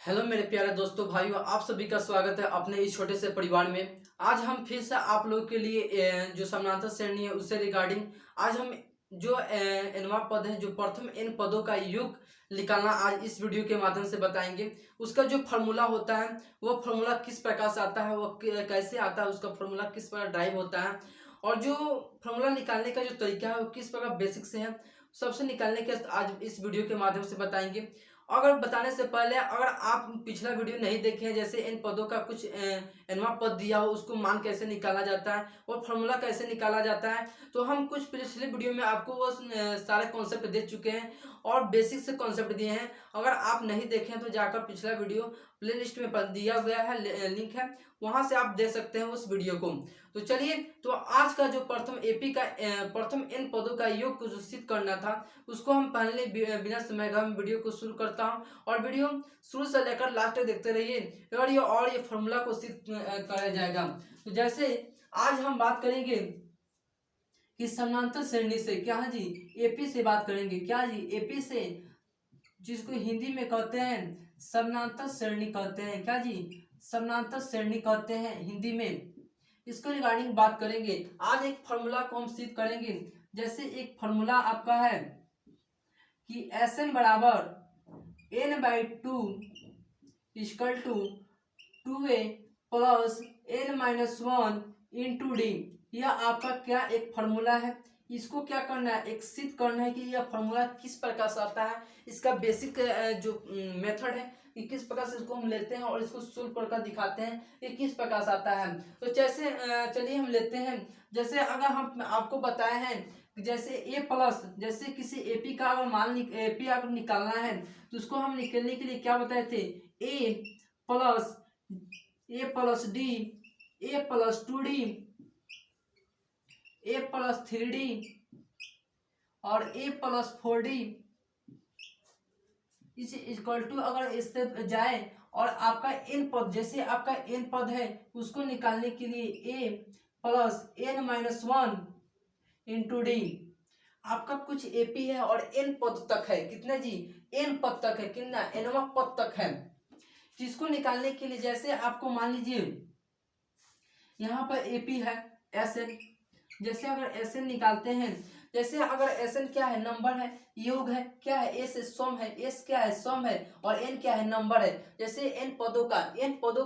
Hello मेरे प्यारे दोस्तों भाइयों, आप सभी का स्वागत है अपने इस छोटे से परिवार में। आज हम फिर से आप लोगों के लिए जो समानांतर श्रेणी है उससे रिगार्डिंग आज हम जो एनवा पद है, जो प्रथम एन पदों का योग निकालना आज इस वीडियो के माध्यम से बताएंगे। उसका जो फार्मूला होता है वो फार्मूला किस प्रकार से आता है, वो कैसे आता है, उसका फार्मूला किस प्रकार ड्राइव होता है और जो फार्मूला निकालने का जो तरीका है वो किस प्रकार बेसिक से है, सबसे निकालने के आज इस वीडियो के माध्यम से बताएंगे। अगर बताने से पहले अगर आप पिछला वीडियो नहीं देखे हैं, जैसे इन पदों का कुछ एनवा पद दिया हो उसको मान कैसे निकाला जाता है और फॉर्मूला कैसे निकाला जाता है, तो हम कुछ पिछले वीडियो में आपको वो सारे कॉन्सेप्ट दे चुके हैं और बेसिक से कॉन्सेप्ट दिए हैं। अगर आप नहीं देखें तो जाकर पिछला वीडियो प्ले लिस्ट में दिया गया है, लिंक है, वहां से आप देख सकते हैं उस वीडियो को। तो चलिए, तो आज का जो प्रथम एपी का प्रथम एन पदों का योग को जो सिद्ध करना था उसको हम पहले बिना समय का वीडियो को शुरू करता हूं और वीडियो शुरू से लेकर लास्ट तक देखते रहिए और ये फॉर्मूला को सिद्ध कराया जाएगा। तो जैसे आज हम बात करेंगे कि समानांतर श्रेणी से, क्या है जी, एपी से बात करेंगे। क्या जी, एपी से, जिसको हिंदी में कहते हैं समानांतर श्रेणी कहते हैं। क्या जी, समानांतर श्रेणी कहते हैं हिंदी में। इसको रिगार्डिंग बात करेंगे। आज एक फॉर्मूला को हम सिद्ध करेंगे। जैसे एक फॉर्मूला आपका है कि एस एन बराबर N by two equal to two A plus N minus one into D. यह आपका क्या एक फॉर्मूला है। इसको क्या करना है, एक सिद्ध करना है कि यह फॉर्मूला किस प्रकार से आता है। इसका बेसिक जो मेथड है कि किस प्रकार से इसको हम लेते हैं और इसको सोल्व करके दिखाते हैं कि किस प्रकार से आता है। तो जैसे चलिए हम लेते हैं। जैसे अगर हम आपको बताए हैं जैसे ए प्लस, जैसे किसी एपी का अगर एपी अगर निकालना है तो उसको हम निकालने के लिए क्या बताए थे, plus A plus D, A plus two D, A plus three D और ए प्लस फोर डी इस इक्वल टू, अगर इससे जाए और आपका एन पद, जैसे आपका एन पद है उसको निकालने के लिए A plus N minus one into D. आपका कुछ एपी है और एन पद तक है, कितने जी, एन पद तक है, कितना, एनवा पद तक है। जिसको निकालने के लिए जैसे आपको मान लीजिए यहाँ पर एपी है एस एन। जैसे अगर एस एन निकालते हैं, जैसे अगर एस एन क्या है, नंबर है, योग है, क्या है, एस सम है, एस क्या है, सम है और एन क्या है, नंबर है। जैसे एन पदों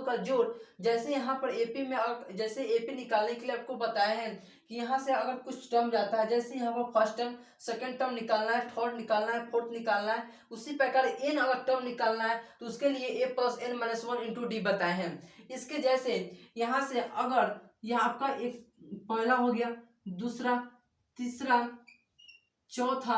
का जोड़, जैसे यहाँ पर एपी में जैसे एपी निकालने के लिए आपको बताया है कि यहाँ से अगर कुछ टर्म जाता है, जैसे यहाँ पर फर्स्ट टर्म, सेकंड टर्म निकालना है, थर्ड निकालना है, फोर्थ निकालना है, उसी प्रकार एन अगर टर्म निकालना है तो उसके लिए A plus N minus one into D बताए हैं। इसके जैसे यहाँ से अगर यह आपका एक पहला हो गया, दूसरा, तीसरा, चौथा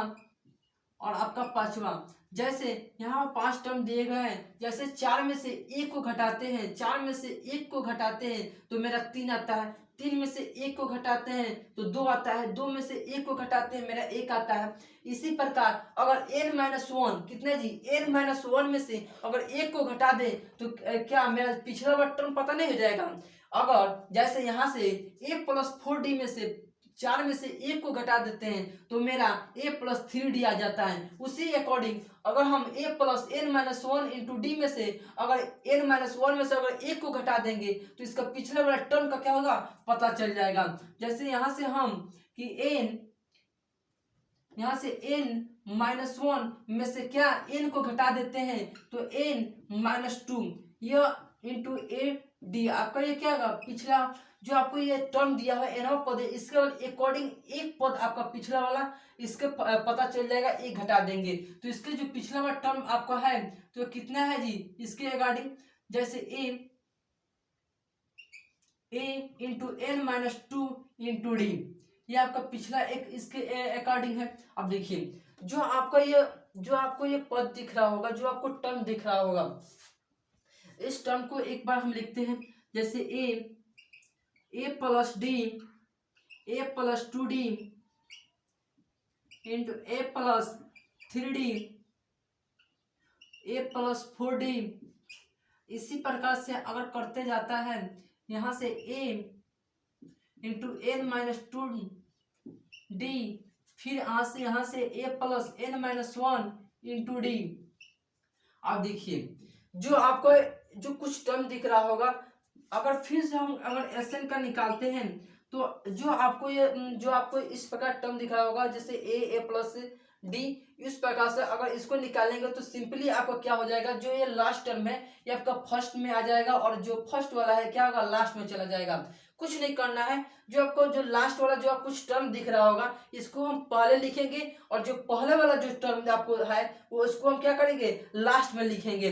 और आपका पांचवा। जैसे यहाँ पांच टर्म दिए गए हैं, जैसे चार में से एक को घटाते हैं, चार में से एक को घटाते हैं तो मेरा तीन आता है, तीन में से एक को घटाते हैं तो दो आता है, दो में से एक को घटाते हैं मेरा एक आता है। इसी प्रकार अगर n माइनस वन, कितने जी, n माइनस वन में से अगर एक को घटा दे तो क्या मेरा पिछला वाला टर्म पता नहीं हो जाएगा। अगर जैसे यहाँ से a प्लस फोर डी में से चार में से एक को घटा देते हैं तो मेरा a प्लस थ्री डी आ जाता है। उसी अकॉर्डिंग अगर हम a plus N minus one into D में से अगर n माइनस वन में से अगर एक को घटा देंगे तो इसका पिछले वाला टर्म का क्या होगा पता चल जाएगा। जैसे यहाँ से हम कि यहाँ से n माइनस वन में से क्या n को घटा देते हैं तो n माइनस टू, यह इंटू ए डी, आपका ये क्या होगा, पिछला जो आपको ये टर्म दिया हुआ है एनवा पद है, इसके अकॉर्डिंग एक पद आपका पिछला वाला इसके पता चल जाएगा, एक घटा देंगे तो इसके जो पिछला वाला टर्म आपका है तो कितना है जी, इसके अकॉर्डिंग जैसे A into N minus two into D, ये आपका पिछला एक इसके अकॉर्डिंग है। अब देखिए जो आपको ये पद दिख रहा होगा, जो आपको टर्म दिख रहा होगा, इस टर्म को एक बार हम लिखते हैं। जैसे A plus D, A plus two D into A plus three D, A plus four D. इसी प्रकार से अगर करते जाता है, यहाँ से A into N minus two D, फिर यहाँ से A plus N minus one into D. अब देखिए जो आपको जो कुछ टर्म दिख रहा होगा, अगर फिर से हम अगर एस एन का निकालते हैं तो जो आपको इस प्रकार टर्म दिख रहा होगा, जैसे ए प्लस डी, इस प्रकार से अगर इसको निकालेंगे तो सिंपली आपका क्या हो जाएगा, जो ये लास्ट टर्म है ये आपका फर्स्ट में आ जाएगा और जो फर्स्ट वाला है क्या होगा, लास्ट में चला जाएगा। कुछ नहीं करना है, जो आपको जो लास्ट वाला जो कुछ टर्म दिख रहा होगा इसको हम पहले लिखेंगे और जो पहले वाला जो टर्म आपको है वो इसको हम क्या करेंगे, लास्ट में लिखेंगे।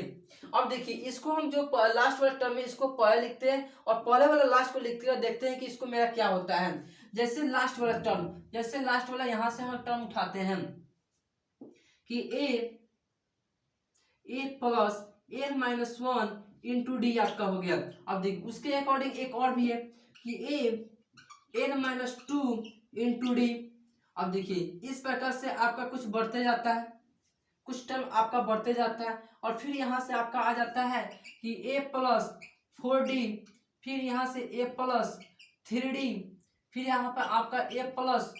अब देखिए इसको हम जो लास्ट वाला टर्म है इसको पहले लिखते हैं और पहले वाला लास्ट को लिखते हैं, देखते हैं कि इसको मेरा क्या होता है। जैसे लास्ट वाला टर्म, जैसे लास्ट वाला यहाँ से हम टर्म उठाते हैं कि A plus N minus one into D आपका हो गया। अब देखिए उसके अकॉर्डिंग एक और भी है कि A N minus two into D. अब देखिए इस प्रकार से आपका कुछ बढ़ते जाता है, कुछ टर्म आपका बढ़ते जाता है और फिर यहाँ से आपका आ जाता है कि ए प्लस फोर डी, फिर यहाँ से ए प्लस थ्री डी, फिर यहाँ पर आपका ए प्लस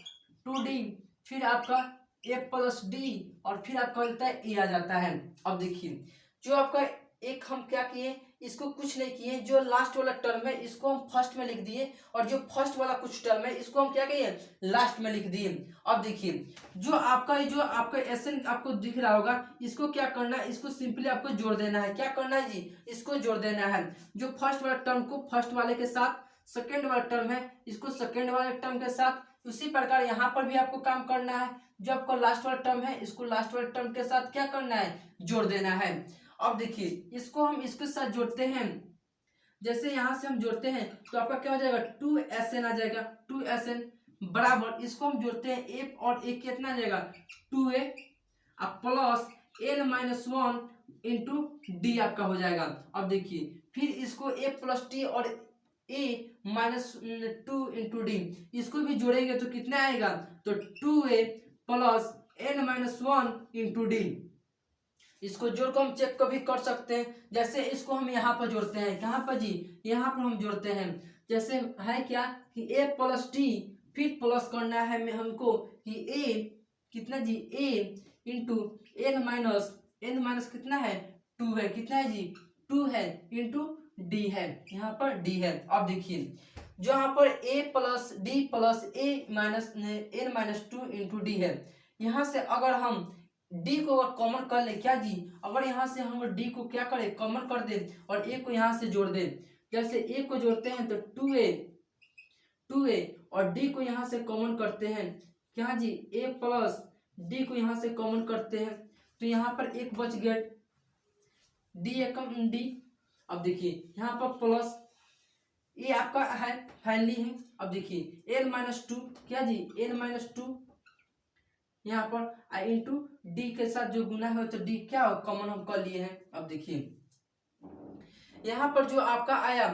टू डी, फिर आपका ए प्लस डी और फिर आपका मिलता है ए आ जाता है। अब देखिए जो आपका एक हम क्या किए, इसको कुछ नहीं किए, जो लास्ट वाला टर्म है इसको हम फर्स्ट में लिख दिए और जो फर्स्ट वाला कुछ टर्म है इसको हम क्या किए, लास्ट में लिख दिए। अब देखिए जो आपका एसन आपको दिख रहा होगा इसको क्या करना है, इसको सिंपली आपको जोड़ देना है। क्या करना है जी, इसको जोड़ देना है। जो फर्स्ट वाला टर्म को फर्स्ट वाले के साथ, सेकेंड वाला टर्म है इसको सेकेंड वाले टर्म के साथ, उसी प्रकार यहाँ पर भी आपको काम करना है। जो आपका लास्ट वाला टर्म है इसको लास्ट वाले टर्म के साथ क्या करना है, जोड़ देना है। अब देखिए इसको हम इसके साथ जोड़ते हैं, जैसे यहाँ से हम जोड़ते हैं तो आपका क्या हो जाएगा, 2SN आ जाएगा। 2SN बराबर इसको हम जोड़ते हैं ए और ए कितना आ जाएगा 2A अब plus N minus one into D आपका हो जाएगा। अब देखिए फिर इसको ए प्लस टी और A minus two into D, इसको भी जोड़ेंगे तो कितना आएगा, तो 2A plus N minus one into D. इसको जोड़कर हम चेक कभी कर सकते हैं, जैसे इसको हम यहाँ पर जोड़ते हैं, कहाँ पर जी, यहाँ पर हम जोड़ते हैं। जैसे है क्या कि ए प्लस टी, फिर प्लस करना है हमको कि ए कितना जी, ए इंटू एन माइनस कितना है 2 है, कितना है जी 2 है इंटू डी है, यहाँ पर डी है। अब देखिए जो यहाँ पर A plus D plus N minus two into D है, यहाँ से अगर हम डी को अगर कॉमन कर ले, क्या जी, अगर यहाँ से हम डी को क्या करें, कॉमन कर दे और ए को यहाँ से जोड़ दे। जैसे ए को जोड़ते हैं तो 2A और डी को यहाँ से कॉमन करते हैं, क्या जी, ए प्लस डी को यहाँ से कॉमन करते हैं तो यहाँ पर एक बच गया डी एकम डी। अब देखिए यहाँ पर प्लस ये आपका है फाइनली है। अब देखिए एन माइनस टू, क्या जी, एन माइनस टू यहाँ पर इंटू डी के साथ जो गुना है तो डी क्या कॉमन हम कर लिए हैं। अब देखिए यहाँ पर जो आपका आया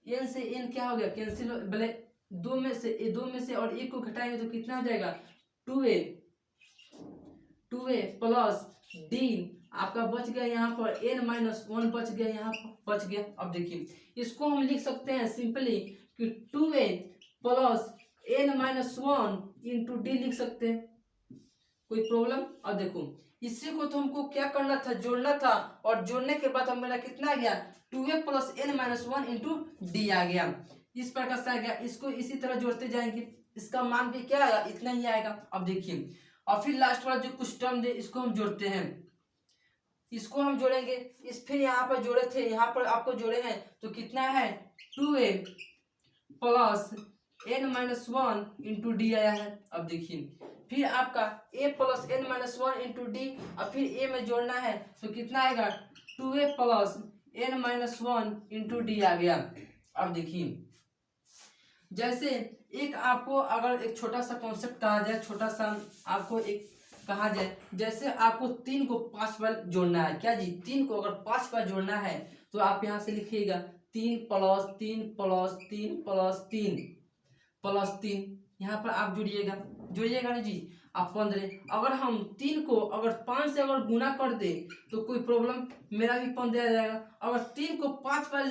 एन से एन क्या हो गया, कैंसिल, भले दो में से और एक को घटाएंगे तो कितना हो जाएगा 2A प्लस डी आपका बच गया, यहाँ पर एन माइनस वन बच गया, यहाँ पर बच गया। अब देखिए इसको हम लिख सकते हैं सिंपली कि 2A plus N minus one into D लिख सकते हैं, कोई प्रॉब्लम। अब देखो इसी को तो हमको क्या करना था, जोड़ना था और जोड़ने के बाद अब मेरा कितना आ गया 2A plus N minus one into D आ गया, इस प्रकार से आ गया। इसको इसी तरह जोड़ते जाएंगे, इसका मान भी क्या आएगा, इतना ही आएगा। अब देखिए और फिर लास्ट वाला जो कुछ टर्म दे इसको हम जोड़ते हैं, इसको हम जोड़ेंगे, इस फिर यहाँ पर जोड़े थे, यहाँ पर आपको जोड़े हैं तो कितना है 2A plus N minus one into D आया है। अब देखिए फिर आपका a plus N minus one into D, अब फिर a में जोड़ना है तो कितना आएगा 2A plus N minus one into D आ गया। अब देखिए जैसे एक आपको अगर एक छोटा सा कॉन्सेप्ट कहा जाए, छोटा सा आपको एक कहा जाए, जैसे आपको 3 को 5 बार जोड़ना है, क्या जी, 3 को अगर 5 बार जोड़ना है तो आप यहाँ से लिखिएगा 3 प्लस 3 प्लस 3 प्लस 3 प्लस 3, यहाँ पर आप जोड़िएगा ना जी आप 15। अगर हम 3 को अगर 5 से अगर गुना कर दे तो कोई प्रॉब्लम, मेरा भी 15 आ जाएगा। अगर 3 को 5 बार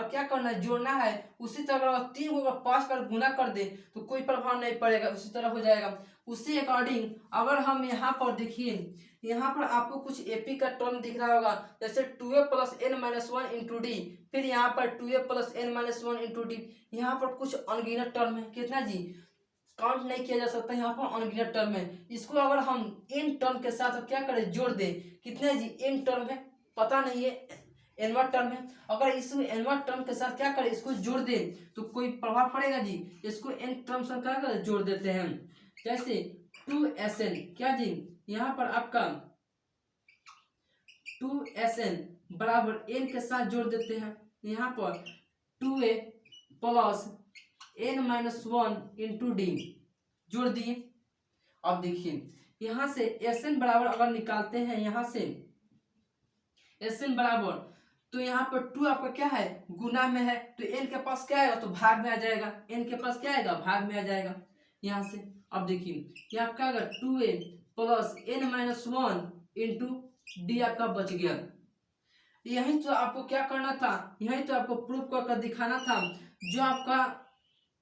क्या करना है, जोड़ना है, उसी तरह अगर 3 को अगर 5 बार गुना कर दे तो कोई प्रभाव नहीं पड़ेगा, उसी तरह हो जाएगा। उसी अकॉर्डिंग अगर हम यहाँ पर देखिए यहाँ पर आपको कुछ एपी का टर्म दिख रहा होगा, जैसे 2a plus N minus one into D, फिर यहाँ पर 2a plus N minus one into D. यहाँ पर कुछ अनगिनत टर्म है, कितना जी, काउंट नहीं किया जा सकता, यहाँ पर अनगिनत टर्म है। इसको अगर हम इन टर्म के साथ क्या करें, जोड़ दे, कितने जी, इन टर्म है, पता नहीं है, एनवा टर्म है, अगर इस एनवा टर्म के साथ क्या करें, इसको जोड़ दे तो कोई प्रभाव पड़ेगा जी, इसको एन टर्म से क्या करें, जोड़ देते हैं। जैसे 2SN, क्या जी, यहाँ पर आपका 2SN बराबर एन के साथ जोड़ देते हैं, यहाँ पर 2a plus N minus one into D जोड़ दिए। अब देखिए यहाँ से Sn बराबर अगर निकालते हैं, यहाँ से Sn बराबर, तो यहाँ पर 2 आपका क्या है, गुना में है, तो n के पास क्या आएगा, तो भाग में आ जाएगा, n के पास क्या आएगा, भाग में आ जाएगा यहाँ से। अब देखिए यहाँ आपका आएगा 2a plus N minus one into D आपका बच गया। यही तो आपको क्या करना था, यही तो आपको प्रूफ करके दिखाना था। जो आपका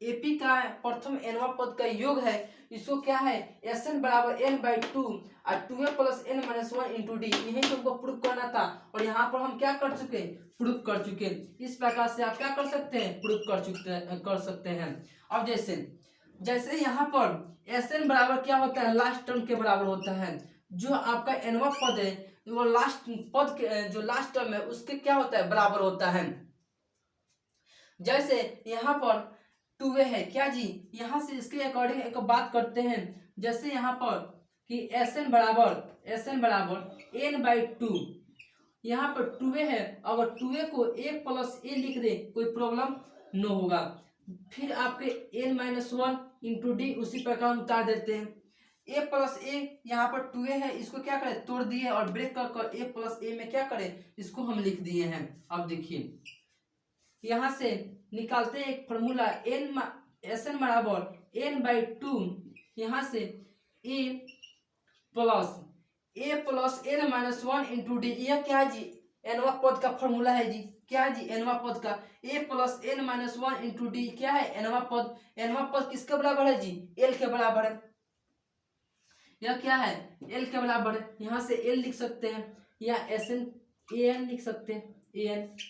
एपी का प्रथम एनवा पद का योग है, इसको क्या है, Sn बराबर n बाई टू और 2a plus N minus one into D, यही तुमको प्रूफ करना था, और यहाँ पर हम क्या कर चुके, प्रूफ कर चुके। इस प्रकार से आप क्या कर सकते हैं, प्रूफ कर सकते हैं। अब जैसे यहाँ पर Sn बराबर क्या होता है, लास्ट टर्म के बराबर होता है। जो आपका एनवा पद है, वो लास्ट पद के जो लास्ट टर्म है उसके क्या होता है, बराबर होता है। जैसे यहाँ पर 2a है, क्या जी, यहाँ से इसके अकॉर्डिंग एक बात करते हैं। जैसे यहाँ पर कि Sn बराबर n बाई टू, यहाँ पर 2a है, अगर 2a को a प्लस ए लिख दे कोई प्रॉब्लम न होगा। फिर आपके n minus one into D उसी प्रकार उतार देते हैं। a प्लस ए, यहाँ पर 2a है, इसको क्या करें, तोड़ दिए और ब्रेक कर a प्लस ए में क्या करें, इसको हम लिख दिए हैं। अब देखिए यहाँ से निकालते हैं एक फॉर्मूला, Sn बराबर n बाई टू, यहाँ से a plus N minus one into D, यह क्या है जी, एनवा पद का फॉर्मूला है जी, क्या है जी, एनवा पद का a plus N minus one into D क्या है, एनवा पद। एनवा पद किसके बराबर है जी, एल के बराबर है। यह क्या है, एल के बराबर है, यहाँ से एल लिख सकते हैं, या Sn an लिख सकते हैं, an।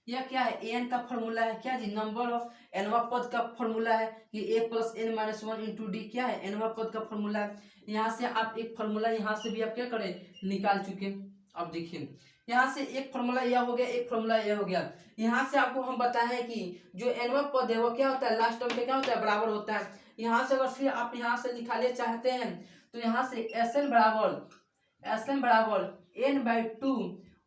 यह क्या है, an का फॉर्मूला है, क्या जी, नंबर ऑफ एनवा पद का फॉर्मूला है कि a plus N minus one into D क्या है, एनवा पद का फॉर्मूला है। यहाँ से आप एक फॉर्मूला यहाँ से भी आप क्या करें, निकाल चुके। अब देखिए यहाँ से एक फॉर्मूला यह हो गया, एक फॉर्मूला यह हो गया। यहाँ से आपको हम बताएं कि जो एनवा पद है वो क्या होता है, लास्ट टर्म पे क्या होता है, बराबर होता है। यहाँ से अगर फिर आप यहाँ से निकाले चाहते हैं तो यहाँ से Sn बराबर n बाई टू,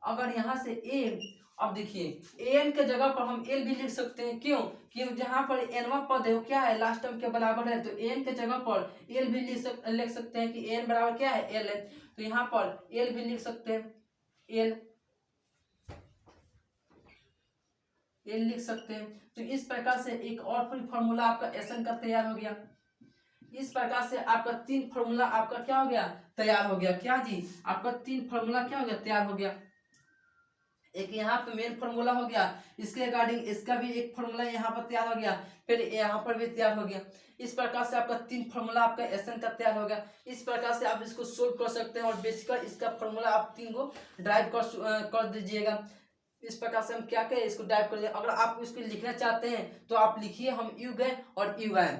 अगर यहाँ से a, अब देखिए an के जगह पर हम l भी लिख सकते हैं, क्यों, क्योंकि जहाँ पर nवा पद है वो क्या है, लास्ट टर्म के बराबर है, तो n के जगह पर l भी लिख सकते हैं कि n बराबर क्या है, l है, तो यहाँ पर l भी लिख सकते हैं, l लिख सकते हैं। तो इस प्रकार से एक और फिर फॉर्मूला आपका Sn का तैयार हो गया। इस प्रकार से आपका तीन फॉर्मूला आपका क्या हो गया, तैयार हो गया, क्या जी, आपका तीन फॉर्मूला क्या हो गया, तैयार हो गया। एक यहाँ पे मेन फॉर्मूला हो गया, इसके अकॉर्डिंग इसका भी एक फॉर्मूला यहाँ पर तैयार हो गया, फिर यहाँ पर भी तैयार हो गया। इस प्रकार से आपका तीन फॉर्मूला आपका Sn का तैयार हो गया। इस प्रकार से आप इसको सोल्व कर सकते हैं और बेसिकली इसका फॉर्मूला आप तीन को ड्राइव कर दीजिएगा। इस प्रकार से हम क्या करें, इसको ड्राइव कर दिया। अगर आप इसको लिखना चाहते हैं तो आप लिखिए, हम यू गए और यू आए।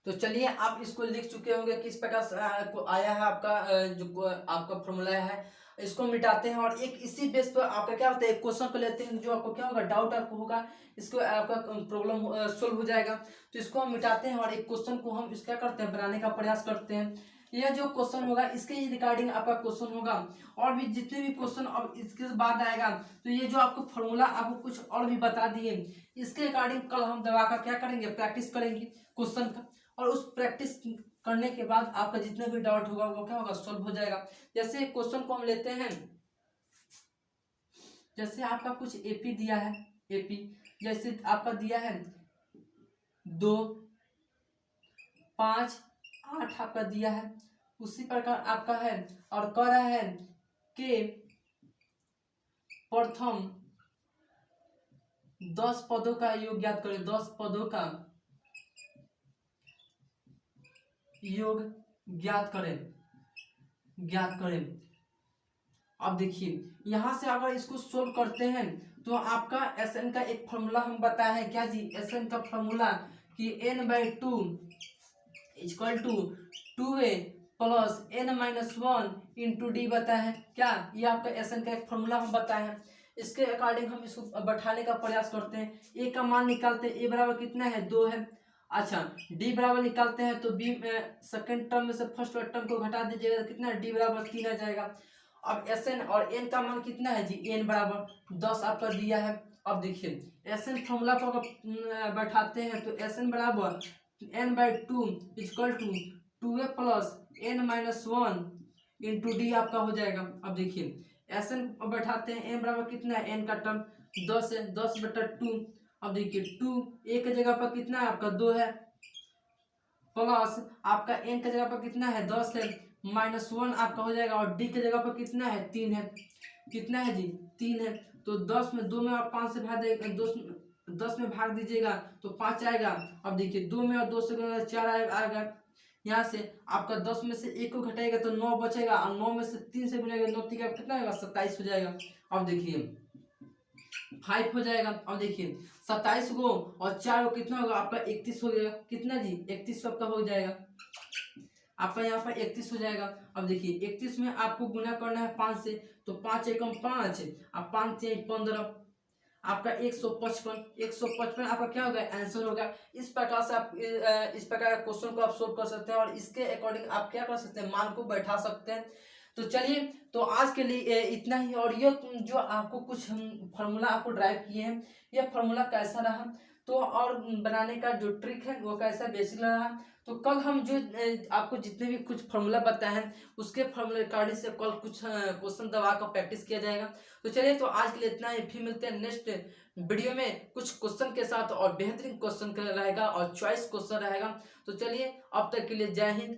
तो चलिए आप इसको लिख चुके होंगे किस प्रकार से आया है आपका जो आपका फॉर्मूला है। इसको मिटाते हैं और एक इसी बेस पर आपका क्या होता है, एक क्वेश्चन को लेते हैं जो आपको क्या होगा, डाउट आपको होगा, इसको आपका प्रॉब्लम सोल्व हो जाएगा। तो इसको हम मिटाते हैं और एक क्वेश्चन को हम इसका करते हैं, बनाने का प्रयास करते हैं। यह जो क्वेश्चन होगा इसके रिगार्डिंग आपका क्वेश्चन होगा, और भी जितने भी क्वेश्चन अब इसके बाद आएगा तो ये जो आपको फॉर्मूला आपको कुछ और भी बता दिए, इसके अकॉर्डिंग कल हम दवा का क्या करेंगे, प्रैक्टिस करेंगे क्वेश्चन का, और उस प्रैक्टिस करने के बाद आपका जितने भी डाउट होगा वो क्या होगा, सॉल्व हो जाएगा। जैसे क्वेश्चन को हम लेते हैं, जैसे आपका कुछ एपी दिया है, एपी जैसे आपका दिया है 2, 5, 8 आपका दिया है, उसी प्रकार आपका है और कह रहा है कि प्रथम 10 पदों का योग ज्ञात करें, 10 पदों का योग ज्ञात करें ज्ञात करें। अब देखिए यहाँ से अगर इसको सोल्व करते हैं तो आपका Sn का एक फॉर्मूला हम बताए हैं, क्या जी, Sn का फॉर्मूला कि n/2 equal to 2a plus n-1 into D बताए हैं। क्या ये आपका Sn का एक फॉर्मूला हम बताए हैं। इसके अकॉर्डिंग हम इसको बैठाने का प्रयास करते हैं। a का मान निकालते हैं, a बराबर कितना है, 2 है। अच्छा d बराबर निकालते हैं तो b सेकंड टर्म में से फर्स्ट टर्म को घटा दीजिएगा, कितना है, d बराबर 3 आ जाएगा। अब Sn और n का मान कितना है जी, n बराबर 10 आपका दिया है। अब देखिए Sn फॉर्मूला को अगर बैठाते हैं तो Sn बराबर n/2 equal to 2a plus n-1 into D आपका हो जाएगा। अब देखिए Sn बैठाते हैं, n बराबर कितना है, n का टर्म 10 है, 10/2। अब देखिए 2 a की जगह पर कितना है आपका 2 है, प्लस आपका n की जगह पर कितना है 10 है, -1 आपका हो जाएगा, और d की जगह पर कितना है 3 है, कितना है जी 3 है। तो 10 में 2 में आप 5 से भाग देगा, 10 में भाग दीजिएगा तो 5 आएगा। अब देखिए 2 में और 2 से 4 आएगा। यहाँ से आपका 10 में से 1 को घटाएगा तो 9 बचेगा, और 9 में से 3 से गुनेगा, 9 3 का कितना होगा, 27 हो जाएगा। अब देखिए 5 हो जाएगा। अब देखिए 27 को और 4 को कितना होगा आपका 31 हो जाएगा, कितना जी 31 आपका हो जाएगा, आपका यहाँ पर 31 हो जाएगा। अब देखिए 31 में आपको गुना करना है 5 से, तो 5 एकम 5 अब 5 से 15 आपका 155 आपका क्या होगा, आंसर होगा। इस प्रकार से आप इस प्रकार के क्वेश्चन को आप सोल्व कर सकते हैं, और इसके अकॉर्डिंग आप क्या कर सकते हैं, मान को बैठा सकते हैं। तो चलिए, तो आज के लिए इतना ही। और ये जो आपको कुछ हम फार्मूला आपको ड्राइव किए हैं, ये फार्मूला कैसा रहा, तो और बनाने का जो ट्रिक है वो कैसा बेसिक रहा, तो कल हम जो आपको जितने भी कुछ फार्मूला बताए हैं उसके फार्मूला अकॉर्डिंग से कल कुछ क्वेश्चन दबा कर प्रैक्टिस किया जाएगा। तो चलिए, तो आज के लिए इतना ही, फिर मिलते हैं नेक्स्ट वीडियो में कुछ क्वेश्चन के साथ, और बेहतरीन क्वेश्चन रहेगा और चॉइस क्वेश्चन रहेगा। तो चलिए, अब तक के लिए जय हिंद।